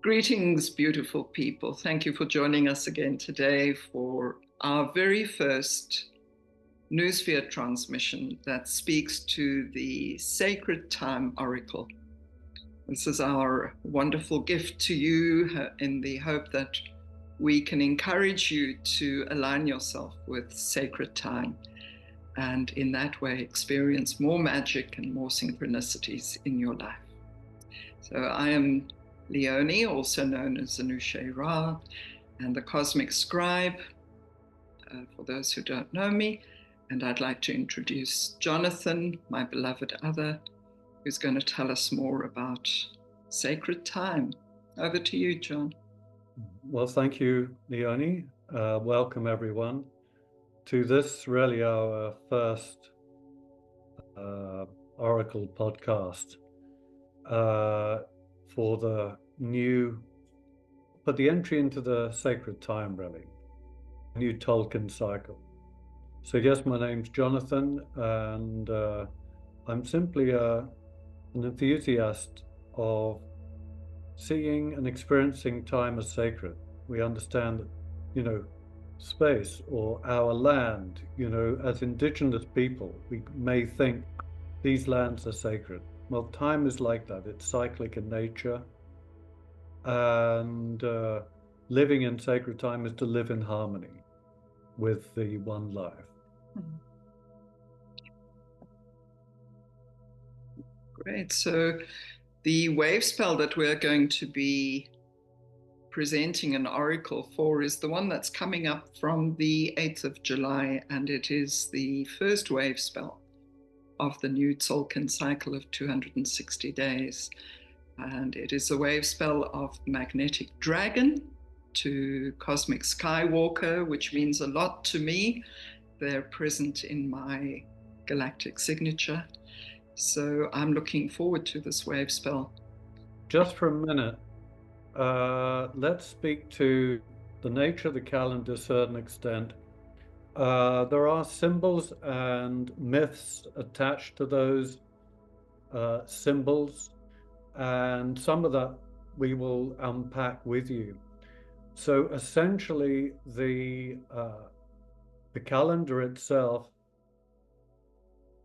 Greetings, beautiful people. Thank you for joining us again today for our very first Noosphere transmission that speaks to the Sacred Time Oracle. This is our wonderful gift to you in the hope that we can encourage you to align yourself with sacred time and in that way experience more magic and more synchronicities in your life. So I am Leonie, also known as Anushe Ra, and the Cosmic Scribe, for those who don't know me. And I'd like to introduce Jonathan, my beloved other, who's going to tell us more about sacred time. Over to you, John. Well, thank you, Leonie. Welcome, everyone, to this really our first Oracle podcast for the entry into the sacred time, really, new Tzolkin cycle. So yes, my name's Jonathan, and I'm simply an enthusiast of seeing and experiencing time as sacred. We understand that, space or our land, as indigenous people, we may think these lands are sacred. Well, time is like that. It's cyclic in nature. And living in sacred time is to live in harmony with the one life. Great. So the Wavespell that we're going to be presenting an oracle for is the one that's coming up from the 8th of July, and it is the first Wavespell of the new Tzolkin cycle of 260 days. And it is a Wavespell of Magnetic Dragon to Cosmic Skywalker, which means a lot to me. They're present in my Galactic signature. So I'm looking forward to this Wavespell. Just for a minute, let's speak to the nature of the calendar to a certain extent. There are symbols and myths attached to those symbols, and some of that we will unpack with you. So essentially, the calendar itself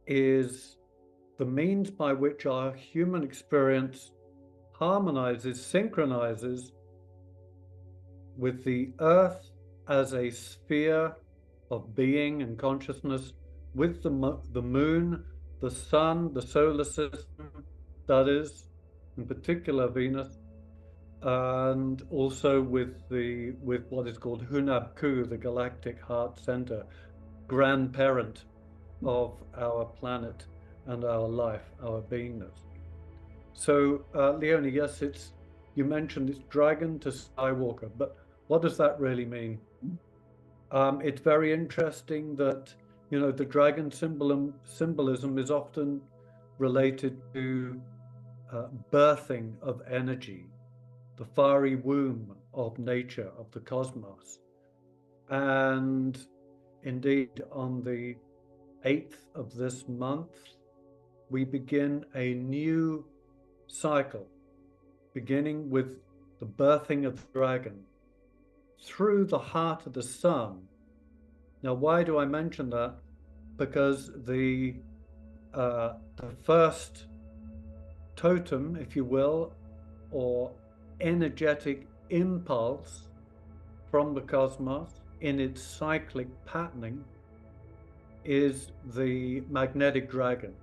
is the means by which our human experience harmonizes, synchronizes with the earth as a sphere of being and consciousness, with the moon, the sun, the solar system, that is, in particular Venus, and also with what is called Hunabku, the galactic heart center, grandparent of our planet and our life, our beingness. So, Leonie, yes, you mentioned it's dragon to Skywalker, but what does that really mean? It's very interesting that, the dragon symbolism is often related to birthing of energy, the fiery womb of nature, of the cosmos. And indeed, on the 8th of this month, we begin a new cycle, beginning with the birthing of the dragon through the heart of the sun. Now, why do I mention that? Because the first totem, if you will, or energetic impulse from the cosmos in its cyclic patterning is the magnetic dragon.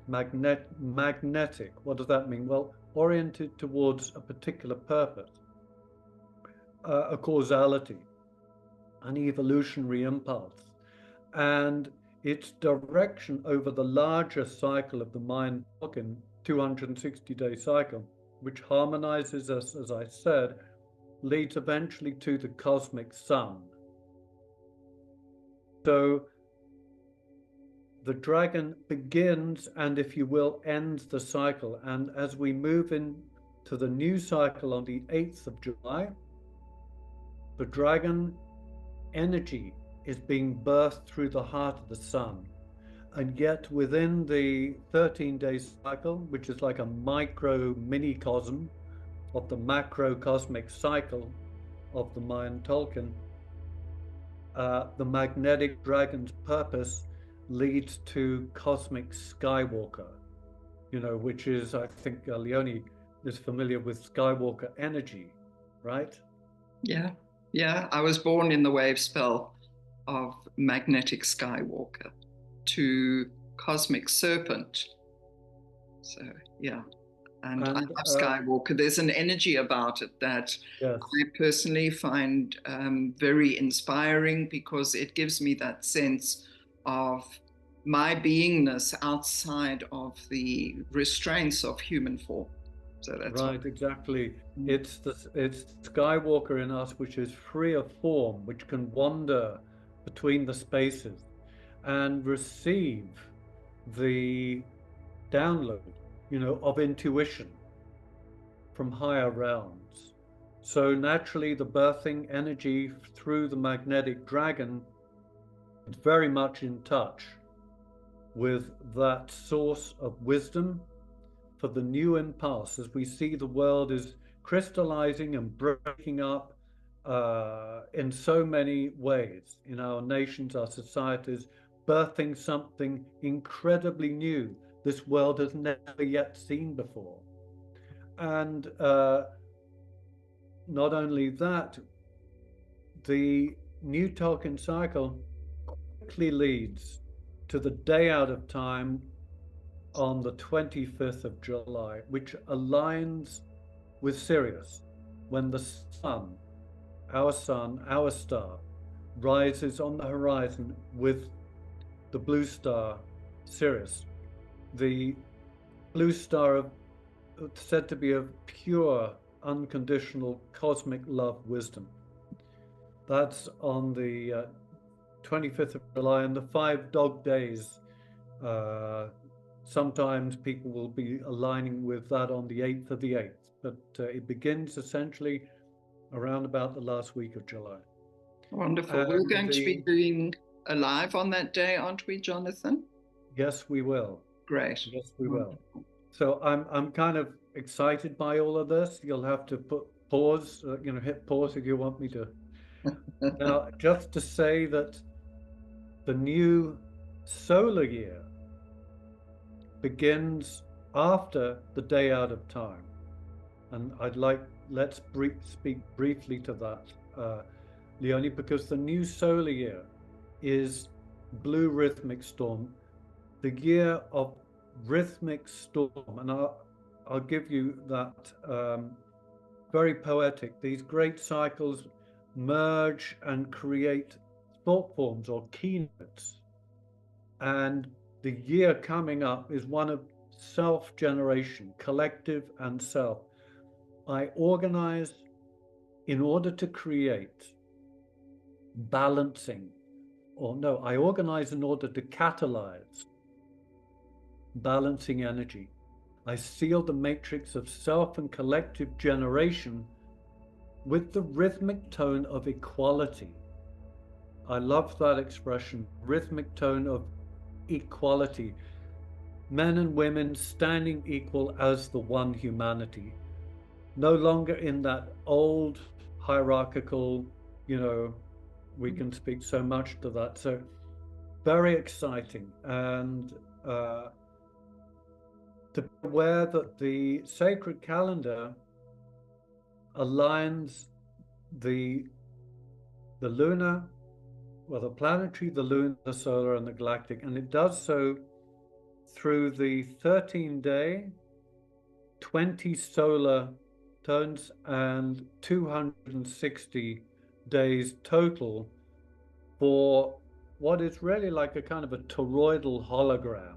Magnetic, what does that mean? Well, oriented towards a particular purpose, a causality, an evolutionary impulse, and its direction over the larger cycle of the Mayan Tzolkin 260-day cycle, which harmonizes us, as I said, leads eventually to the cosmic sun. So the dragon begins and, if you will, ends the cycle. And as we move into the new cycle on the 8th of July, the dragon energy is being birthed through the heart of the sun. And yet within the 13-day cycle, which is like a micro mini-cosm of the macrocosmic cycle of the Mayan Tzolkin, the magnetic dragon's purpose leads to cosmic skywalker, which is, I think Leonie is familiar with Skywalker energy, right? Yeah, yeah. I was born in the Wavespell of magnetic skywalker to cosmic serpent. So, yeah. And I love Skywalker. There's an energy about it that yes. I personally find very inspiring, because it gives me that sense of my beingness outside of the restraints of human form. So that's right, exactly. It's Skywalker in us, which is free of form, which can wander between the spaces and receive the download, of intuition from higher realms. So naturally, the birthing energy through the magnetic dragon is very much in touch with that source of wisdom for the new impulse, as we see the world is crystallizing and breaking up in so many ways in our nations, our societies, birthing something incredibly new this world has never yet seen before. And not only that, the new Tzolkin cycle quickly leads to the day out of time on the 25th of July, which aligns with Sirius, when the sun, our star, rises on the horizon with the blue star Sirius, the blue star said to be of pure, unconditional cosmic love wisdom. That's on the 25th of July, and the 5 dog days. Sometimes people will be aligning with that on the 8th of the 8th, but it begins essentially around about the last week of July. Wonderful. We're going to be doing a live on that day, aren't we, Jonathan? Yes, we will. Great. Yes, we will. So I'm kind of excited by all of this. You'll have to pause, hit pause if you want me to. Now, just to say that the new solar year begins after the day out of time, and let's speak briefly to that, Leonie, because the new solar year is blue rhythmic storm, the year of rhythmic storm, and I'll give you that very poetic. These great cycles merge and create thought forms or keynotes, and the year coming up is one of self-generation, collective and self. I organize in order to create balancing, I organize in order to catalyze balancing energy. I seal the matrix of self and collective generation with the rhythmic tone of equality. I love that expression, rhythmic tone of equality. Men and women standing equal as the one humanity. No longer in that old hierarchical, we can speak so much to that. So very exciting. And to be aware that the sacred calendar aligns the lunar, the planetary, the lunar, the solar, and the galactic, and it does so through the 13-day, 20 solar tones, and 260 days total for what is really like a kind of a toroidal hologram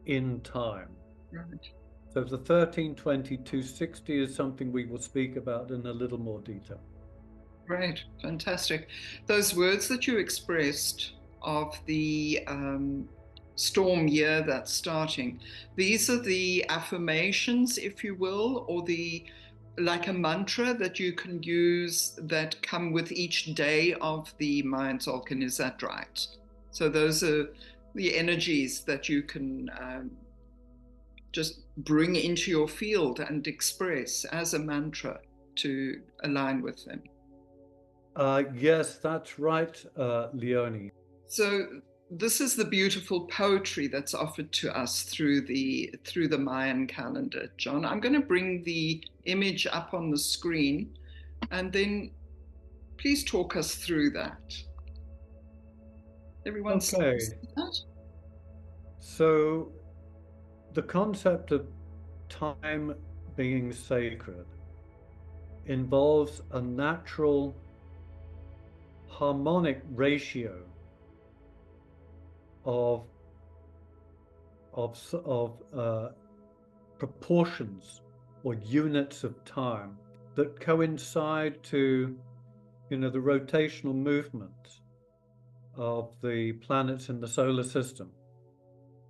in time. Right. So the 13, 20, 260 is something we will speak about in a little more detail. Right, fantastic. Those words that you expressed of the storm year that's starting, these are the affirmations, if you will, or like a mantra that you can use that come with each day of the Mayan Tzolkin, is that right? So those are the energies that you can just bring into your field and express as a mantra to align with them? Yes, that's right, Leonie. So this is the beautiful poetry that's offered to us through the Mayan calendar. John, I'm going to bring the image up on the screen, and then please talk us through that. Everyone Okay. see that? So the concept of time being sacred involves a natural harmonic ratio of proportions or units of time that coincide to, the rotational movements of the planets in the solar system.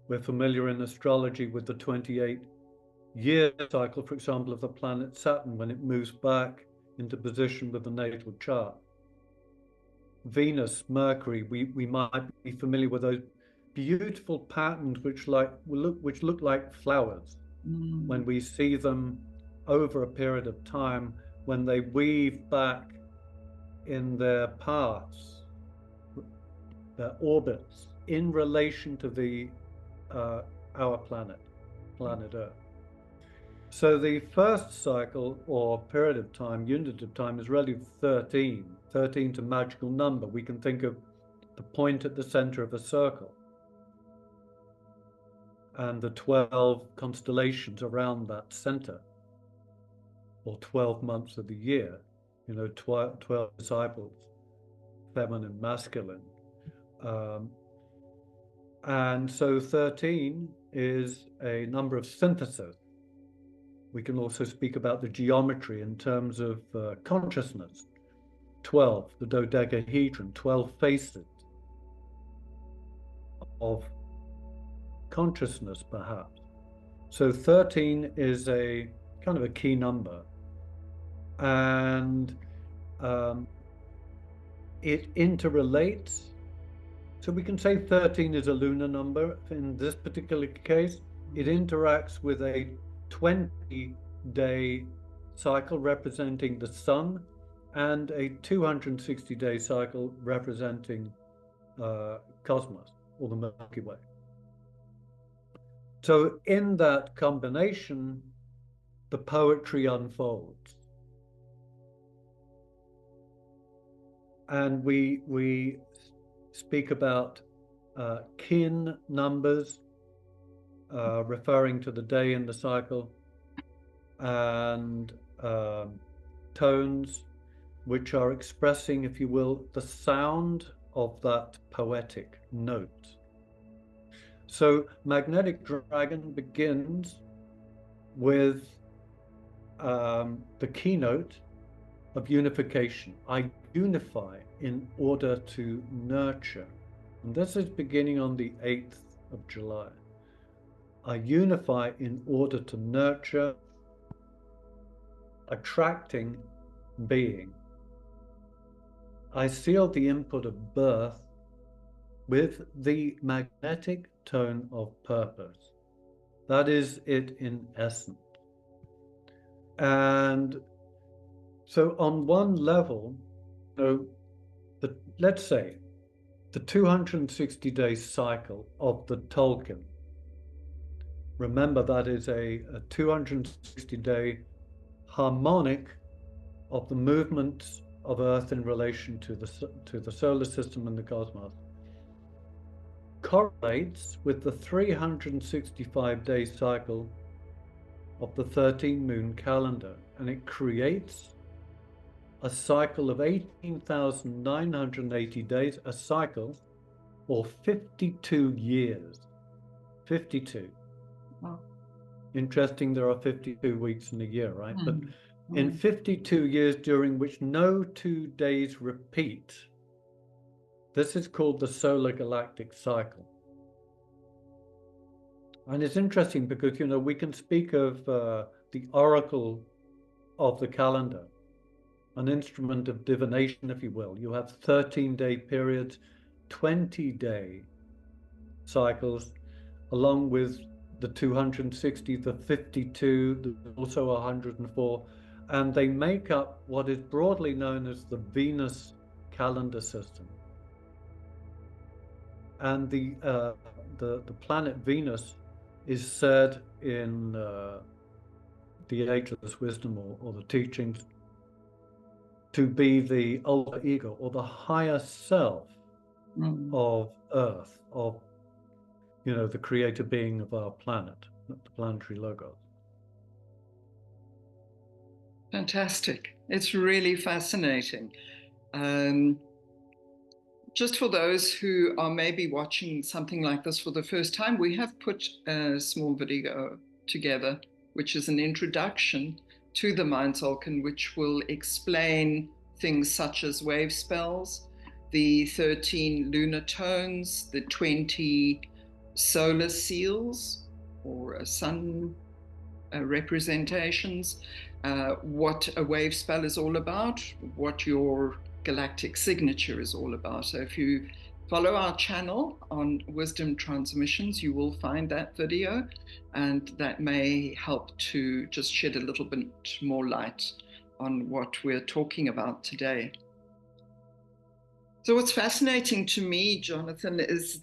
We're familiar in astrology with the 28-year cycle, for example, of the planet Saturn when it moves back into position with the natal chart. Venus, Mercury, we might be familiar with those beautiful patterns which look like flowers when we see them over a period of time, when they weave back in their paths, their orbits, in relation to our planet Earth. So the first cycle or period of time, unit of time, is really 13. 13 is a magical number. We can think of the point at the center of a circle and the 12 constellations around that center, or 12 months of the year, 12 disciples, feminine, masculine. And so 13 is a number of synthesis. We can also speak about the geometry in terms of consciousness. 12, the dodecahedron, 12 faces of consciousness, perhaps. So 13 is a kind of a key number. And it interrelates. So we can say 13 is a lunar number. In this particular case, it interacts with a 20-day cycle representing the sun and a 260-day cycle representing cosmos, or the Milky Way. So in that combination, the poetry unfolds. And we speak about kin numbers, referring to the day in the cycle, and tones, which are expressing, if you will, the sound of that poetic note. So Magnetic Dragon begins with the keynote of unification. I unify in order to nurture. And this is beginning on the 8th of July. I unify in order to nurture, attracting being. I seal the input of birth with the magnetic tone of purpose. That is it in essence. And so on one level, let's say the 260-day cycle of the Tzolkin. Remember, that is a 260-day harmonic of the movements of Earth in relation to the solar system and the cosmos. Correlates with the 365-day cycle of the 13-moon calendar, and it creates a cycle of 18,980 days, a cycle, or 52 years. 52. Wow. Interesting, there are 52 weeks in a year, right? But in 52 years during which no 2 days repeat, this is called the solar galactic cycle. And it's interesting because, we can speak of the oracle of the calendar, an instrument of divination, if you will. You have 13-day periods, 20-day cycles, along with the 260, the 52, also 104, and they make up what is broadly known as the Venus calendar system. And the planet Venus is said in the Ageless Wisdom or the teachings to be the alter ego or the higher self of Earth, of the creator being of our planet, the planetary logos. Fantastic. It's really fascinating. Just for those who are maybe watching something like this for the first time, we have put a small video together, which is an introduction to the Mayan Tzolkin, which will explain things such as Wavespells, the 13 lunar tones, the 20 solar seals or sun representations, what a Wavespell is all about, what your galactic signature is all about. So if you follow our channel on Wisdom Transmissions, you will find that video, and that may help to just shed a little bit more light on what we're talking about today. So what's fascinating to me, Jonathan, is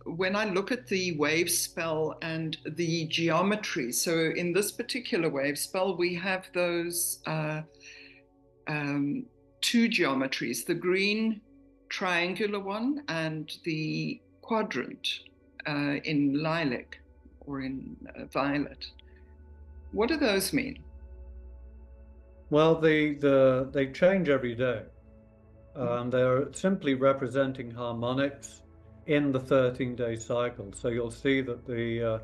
when I look at the Wavespell and the geometry. So in this particular Wavespell, we have those two geometries, the green triangular one and the quadrant in lilac or in violet. What do those mean? Well, they change every day. They're simply representing harmonics in the 13-day cycle. So you'll see that the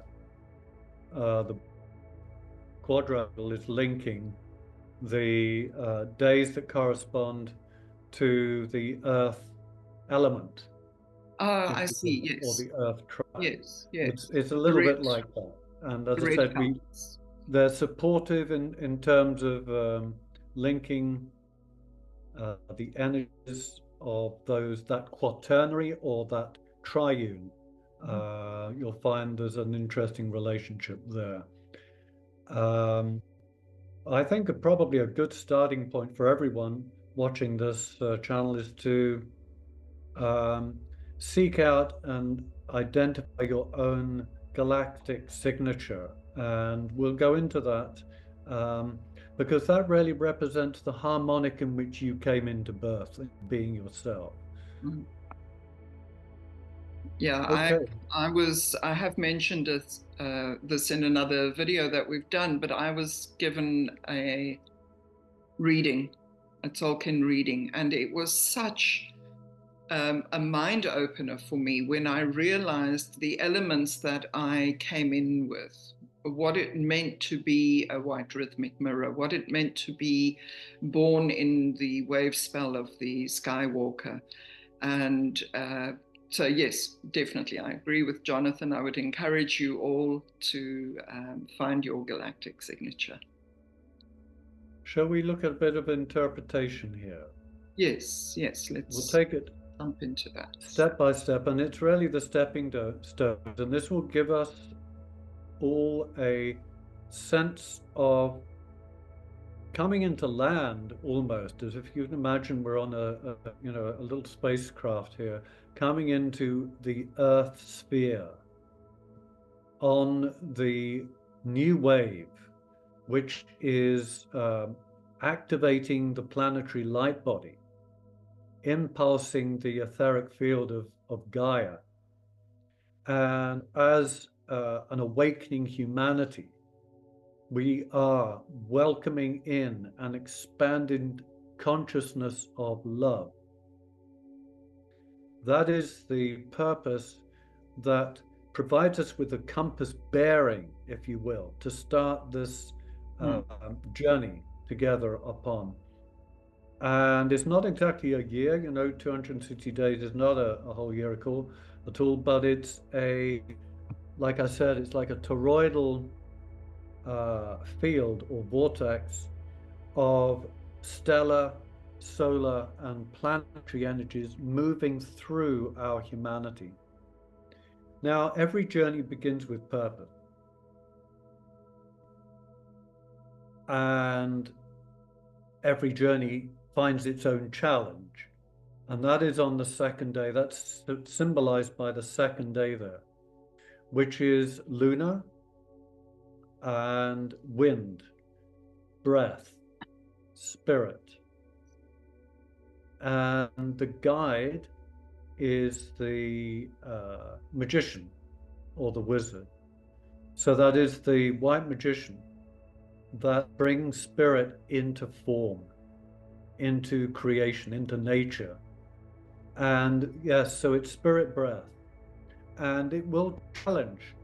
quadrangle is linking the days that correspond to the earth element. Oh, I see, yes. Or the earth tribe. Yes, yes. It's a little bit like that. And as I said, they're supportive in terms of linking the energies of that quaternary or that triune. You'll find there's an interesting relationship there. I think probably a good starting point for everyone watching this channel is to seek out and identify your own galactic signature. And we'll go into that because that really represents the harmonic in which you came into birth, being yourself. Yeah, okay. I have mentioned this in another video that we've done, but I was given a Tzolkin reading, and it was such a mind opener for me when I realized the elements that I came in with, what it meant to be a white rhythmic mirror, what it meant to be born in the Wavespell of the Skywalker. And so yes, definitely, I agree with Jonathan. I would encourage you all to find your galactic signature. Shall we look at a bit of interpretation here? Yes, we'll take it jump into that step by step, and it's really the stepping stones, and this will give us all a sense of coming into land, almost as if you can imagine we're on a little spacecraft here, coming into the Earth sphere on the new wave, which is activating the planetary light body, impulsing the etheric field of Gaia. And as an awakening humanity, we are welcoming in an expanded consciousness of love. That is the purpose that provides us with a compass bearing, if you will, to start this journey together upon. And it's not exactly a year, 260 days is not a whole year at all, but it's like I said, it's like a toroidal field or vortex of stellar, solar, and planetary energies moving through our humanity. Now, every journey begins with purpose. and every journey finds its own challenge. And that is on the second day. That's symbolized by the second day there, which is lunar and wind, breath, spirit. And the guide is the magician or the wizard. So that is the white magician that brings spirit into form, into creation, into nature. And yes, so it's spirit breath. And it will challenge,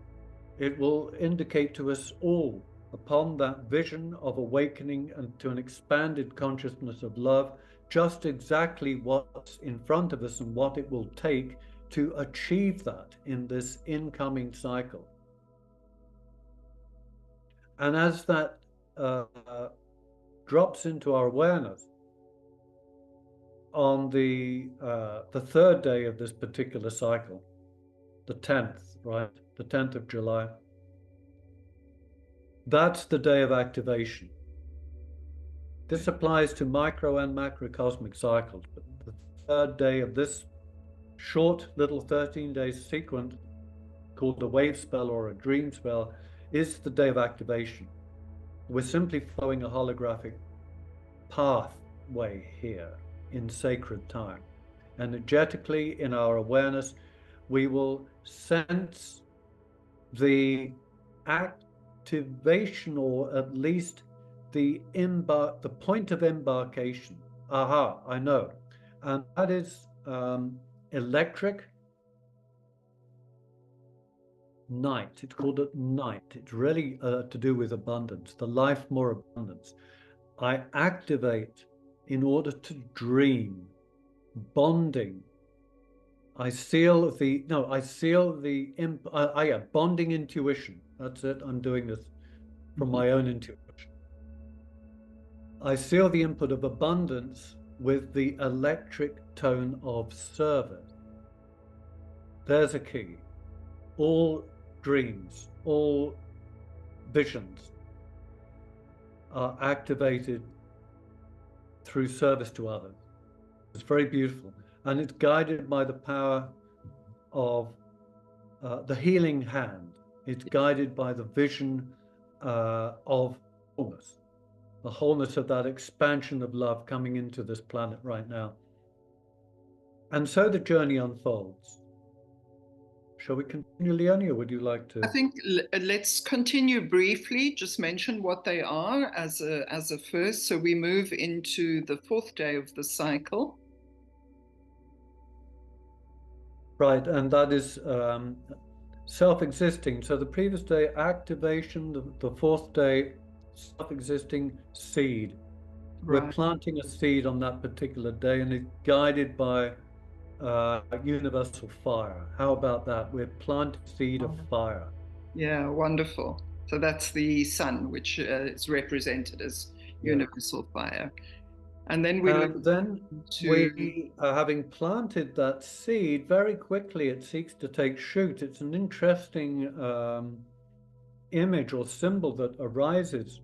it will indicate to us all upon that vision of awakening and to an expanded consciousness of love, just exactly what's in front of us and what it will take to achieve that in this incoming cycle. And as that drops into our awareness on the third day of this particular cycle, the 10th, right? The 10th of July. That's the day of activation. This applies to micro and macrocosmic cycles, but the third day of this short little 13-day sequence called a wave spell or a dream spell is the day of activation. We're simply following a holographic pathway here in sacred time. Energetically, in our awareness, we will sense the activation, or at least the point of embarkation. Aha, I know. And that is electric night. It's called it night. It's really to do with abundance, the life more abundance. I activate in order to dream, bonding. I seal the bonding intuition. That's it. I'm doing this from my own intuition. I seal the input of abundance with the electric tone of service. There's a key. All dreams, all visions are activated through service to others. It's very beautiful. And it's guided by the power of the healing hand. It's guided by the vision of wholeness, the wholeness of that expansion of love coming into this planet right now. And so the journey unfolds. Shall we continue, Leonie, or would you like to? I think let's continue briefly, just mention what they are as a first. So we move into the fourth day of the cycle. Right, and that is self-existing. So the previous day, activation, the fourth day, self-existing seed. Right. We're planting a seed on that particular day, and it's guided by universal fire. How about that? We're planting a seed of fire. Yeah, wonderful. So that's the sun, which is represented as universal fire. And then we having planted that seed, very quickly it seeks to take shoot. It's an interesting image or symbol that arises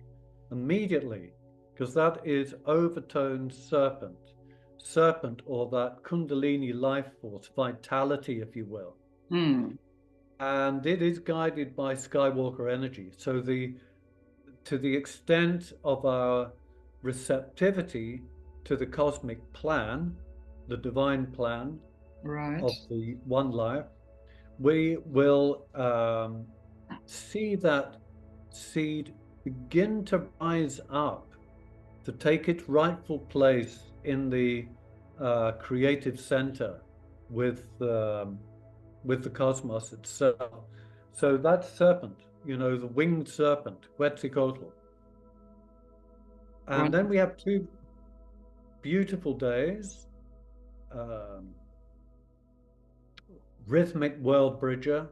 immediately, because that is overtoned serpent, or that kundalini life force, vitality, if you will. And it is guided by Skywalker energy. So to the extent of our receptivity to the cosmic plan, the divine plan of the one life, we will see that seed begin to rise up, to take its rightful place in the creative center with the cosmos itself. So that serpent, the winged serpent, Quetzalcoatl. And then we have two beautiful days, rhythmic world bridger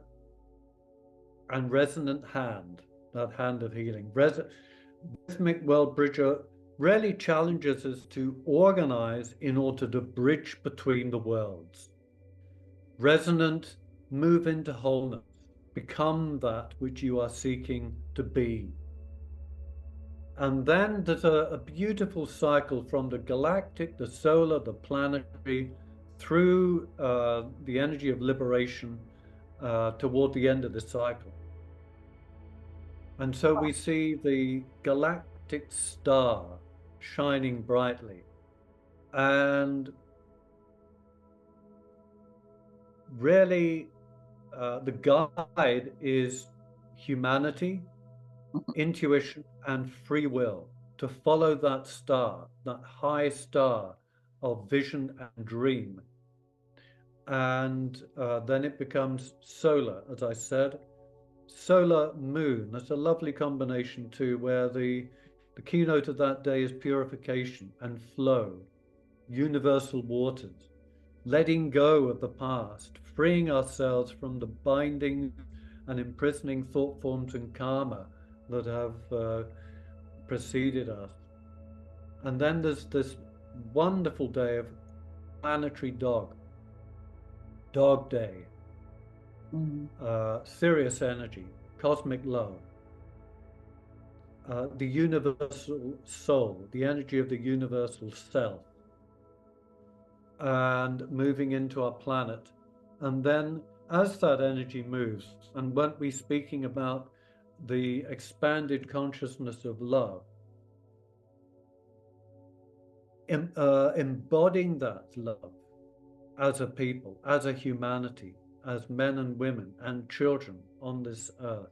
and resonant hand, that hand of healing. Rhythmic world bridger really challenges us to organize in order to bridge between the worlds. Resonant, move into wholeness, become that which you are seeking to be. And then there's a beautiful cycle from the galactic, the solar, the planetary, through the energy of liberation toward the end of the cycle. And so we see the galactic star shining brightly. And really, the guide is humanity, intuition, and free will to follow that star, that high star of vision and dream. And then it becomes solar, as I said. Solar moon, that's a lovely combination too, where the keynote of that day is purification and flow, universal waters, letting go of the past, freeing ourselves from the binding and imprisoning thought forms and karma that have preceded us. And then there's this wonderful day of planetary dog day, Sirius energy, cosmic love, the universal soul, the energy of the universal self, and moving into our planet. And then as that energy moves, and won't be speaking about the expanded consciousness of love, embodying that love as a people, as a humanity, as men and women and children on this earth.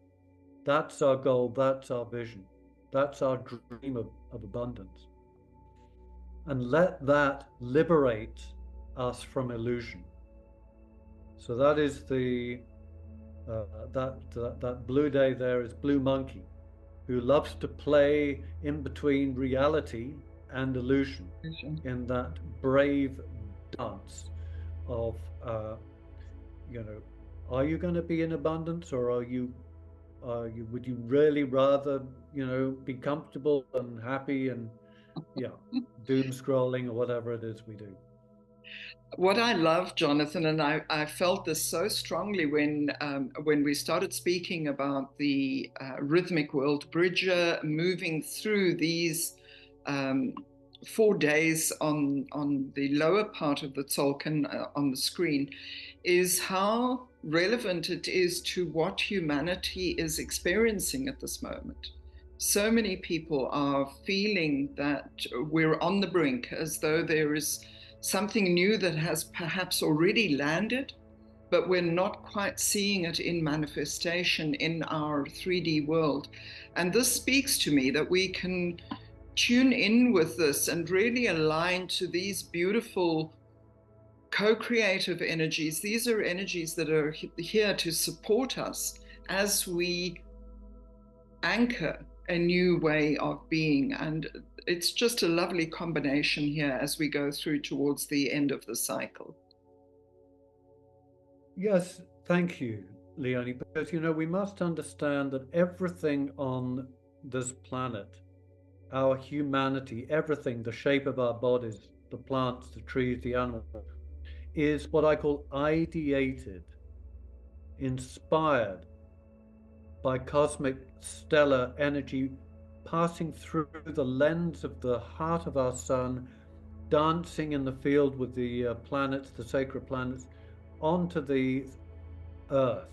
That's our goal, that's our vision, that's our dream of abundance. And let that liberate us from illusion. So that is the that blue day there is Blue Monkey, who loves to play in between reality and illusion in that brave dance of are you going to be in abundance, or would you really rather be comfortable and happy and doom scrolling or whatever it is we do? What I love, Jonathan, and I felt this so strongly when we started speaking about the rhythmic world bridger moving through these 4 days on the lower part of the Tzolkin on the screen, is how relevant it is to what humanity is experiencing at this moment. So many people are feeling that we're on the brink, as though there is something new that has perhaps already landed, but we're not quite seeing it in manifestation in our 3D world. And this speaks to me that we can tune in with this and really align to these beautiful co-creative energies. These are energies that are here to support us as we anchor a new way of being. And it's just a lovely combination here as we go through towards the end of the cycle. Yes, thank you, Leonie, because we must understand that everything on this planet, our humanity, everything, the shape of our bodies, the plants, the trees, the animals, is what I call ideated, inspired by cosmic stellar energy passing through the lens of the heart of our sun, dancing in the field with the planets, the sacred planets, onto the earth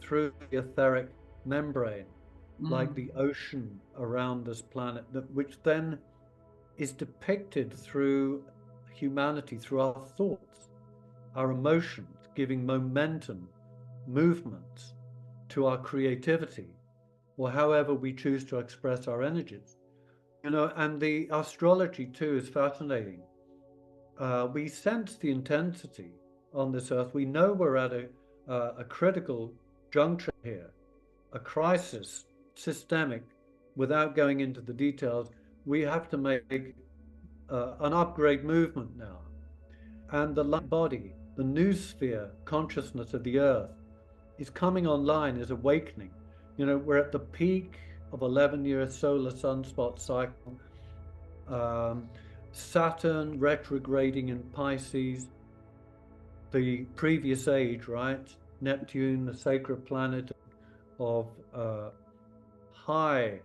through the etheric membrane, like the ocean around this planet, which then is depicted through humanity, through our thoughts, our emotions, giving momentum, movement to our creativity, or however we choose to express our energies. And the astrology too is fascinating. We sense the intensity on this earth. We know we're at a critical juncture here, a crisis, systemic. Without going into the details, we have to make an upgrade movement now. And the light body, the noosphere consciousness of the earth, is coming online, is awakening. We're at the peak of 11-year solar sunspot cycle. Saturn retrograding in Pisces, the previous age, right? Neptune, the sacred planet of high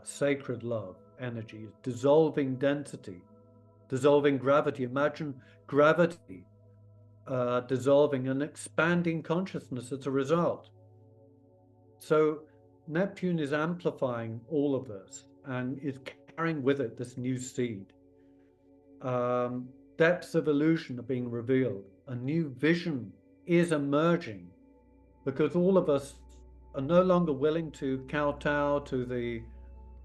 sacred love energy, is dissolving density, dissolving gravity. Imagine gravity dissolving and expanding consciousness as a result. So Neptune is amplifying all of this and is carrying with it this new seed. Depths of illusion are being revealed. A new vision is emerging because all of us are no longer willing to kowtow to the,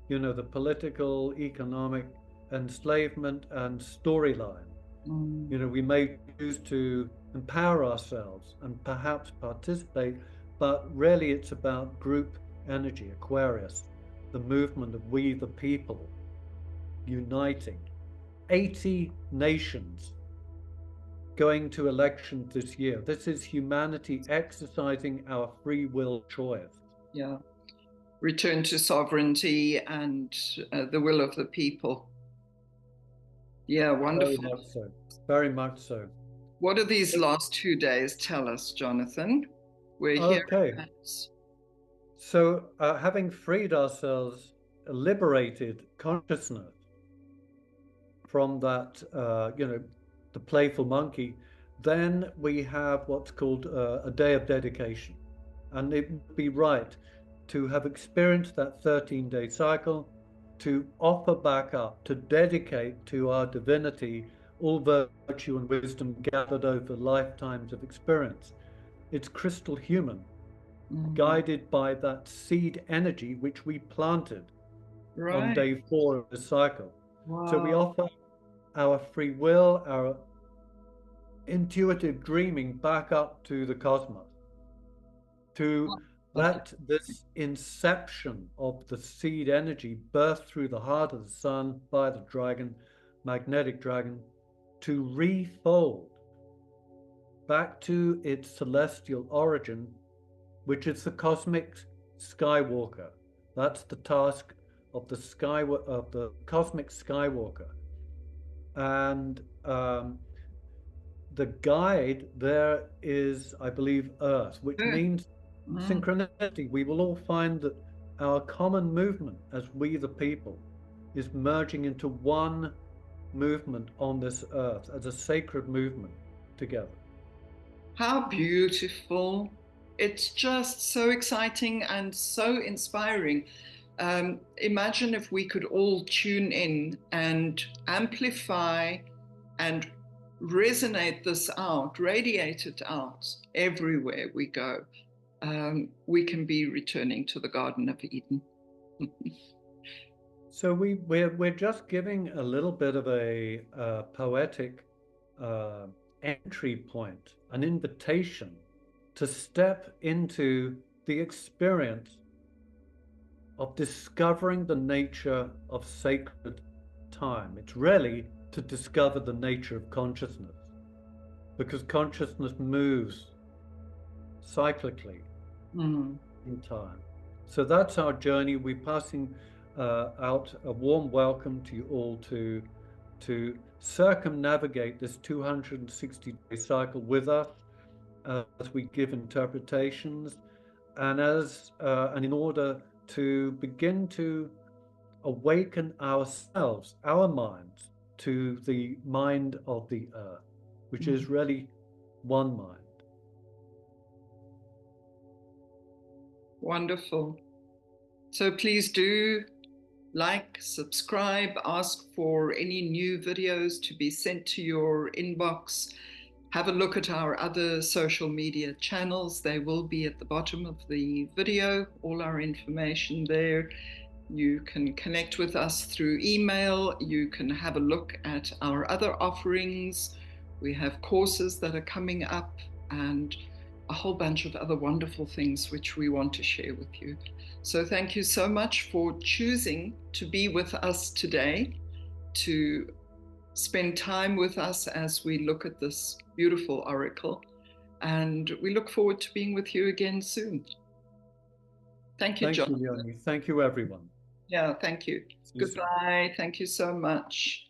the political, economic enslavement and storyline. We may choose to empower ourselves and perhaps participate, but really it's about group energy, Aquarius, the movement of we the people, uniting. 80 nations going to elections this year. This is humanity exercising our free will choice. Yeah. Return to sovereignty and the will of the people. Yeah, wonderful. Very much so. Very much so. What do these last 2 days tell us, Jonathan? We're okay. Here. So having freed ourselves, liberated consciousness from that, the playful monkey, then we have what's called a day of dedication. And it would be right to have experienced that 13-day cycle, to offer back up, to dedicate to our divinity all virtue and wisdom gathered over lifetimes of experience. It's crystal human, guided by that seed energy which we planted on day 4 of the cycle. Wow. So we offer our free will, our intuitive dreaming back up to the cosmos, to let this inception of the seed energy birth through the heart of the sun by the dragon, magnetic dragon, to refold back to its celestial origin, which is the cosmic skywalker. That's the task of the cosmic skywalker. And the guide there is, I believe, Earth, which means synchronicity. We will all find that our common movement as we the people is merging into one movement on this earth as a sacred movement together. How beautiful. It's just so exciting and so inspiring. Imagine if we could all tune in and amplify and resonate this out, radiate it out everywhere we go. We can be returning to the Garden of Eden. So we're just giving a little bit of a poetic entry point, an invitation to step into the experience of discovering the nature of sacred time. It's really to discover the nature of consciousness, because consciousness moves cyclically in time. So that's our journey. We're passing out a warm welcome to you all to circumnavigate this 260-day cycle with us as we give interpretations, and in order to begin to awaken ourselves, our minds, to the mind of the earth, which is really one mind. Wonderful. So please do like, subscribe, ask for any new videos to be sent to your inbox. Have a look at our other social media channels. They will be at the bottom of the video, all our information there. You can connect with us through email. You can have a look at our other offerings. We have courses that are coming up and a whole bunch of other wonderful things which we want to share with you. So thank you so much for choosing to be with us today, to spend time with us as we look at this beautiful oracle. And we look forward to being with you again soon. Thank you, John. Thank you, Leonie. Thank you, everyone. Yeah, thank you. Goodbye. Thank you so much.